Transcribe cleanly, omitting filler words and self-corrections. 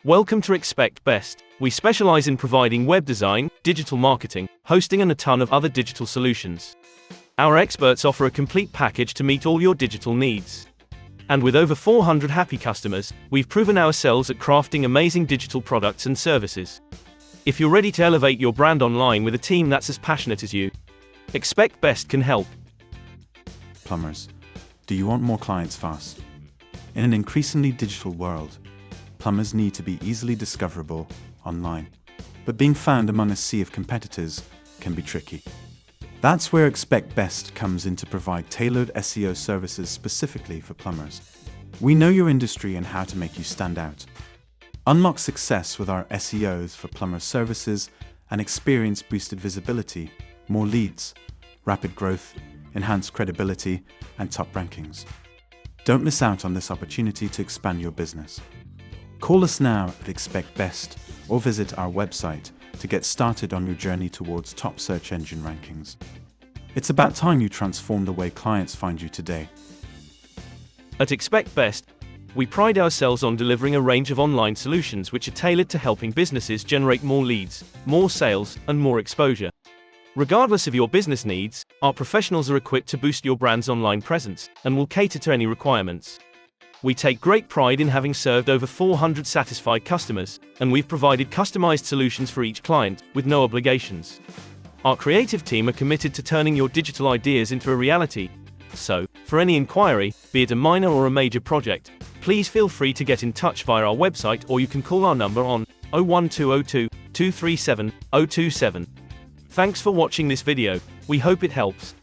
Welcome to Expect Best. We specialize in providing web design, digital marketing, hosting and a ton of other digital solutions. Our experts offer a complete package to meet all your digital needs. And with over 400 happy customers, we've proven ourselves at crafting amazing digital products and services. If you're ready to elevate your brand online with a team that's as passionate as you, Expect Best can help. Plumbers, do you want more clients fast? In an increasingly digital world, plumbers need to be easily discoverable online. But being found among a sea of competitors can be tricky. That's where Expect Best comes in to provide tailored SEO services specifically for plumbers. We know your industry and how to make you stand out. Unlock success with our SEOs for plumber services and experience boosted visibility, more leads, rapid growth, enhanced credibility, and top rankings. Don't miss out on this opportunity to expand your business. Call us now at Expect Best or visit our website to get started on your journey towards top search engine rankings. It's about time you transform the way clients find you today. At Expect Best, we pride ourselves on delivering a range of online solutions which are tailored to helping businesses generate more leads, more sales, and more exposure. Regardless of your business needs, our professionals are equipped to boost your brand's online presence and will cater to any requirements. We take great pride in having served over 400 satisfied customers, and we've provided customized solutions for each client, with no obligations. Our creative team are committed to turning your digital ideas into a reality. So, for any inquiry, be it a minor or a major project, please feel free to get in touch via our website or you can call our number on 01202 237 027. Thanks for watching this video, we hope it helps.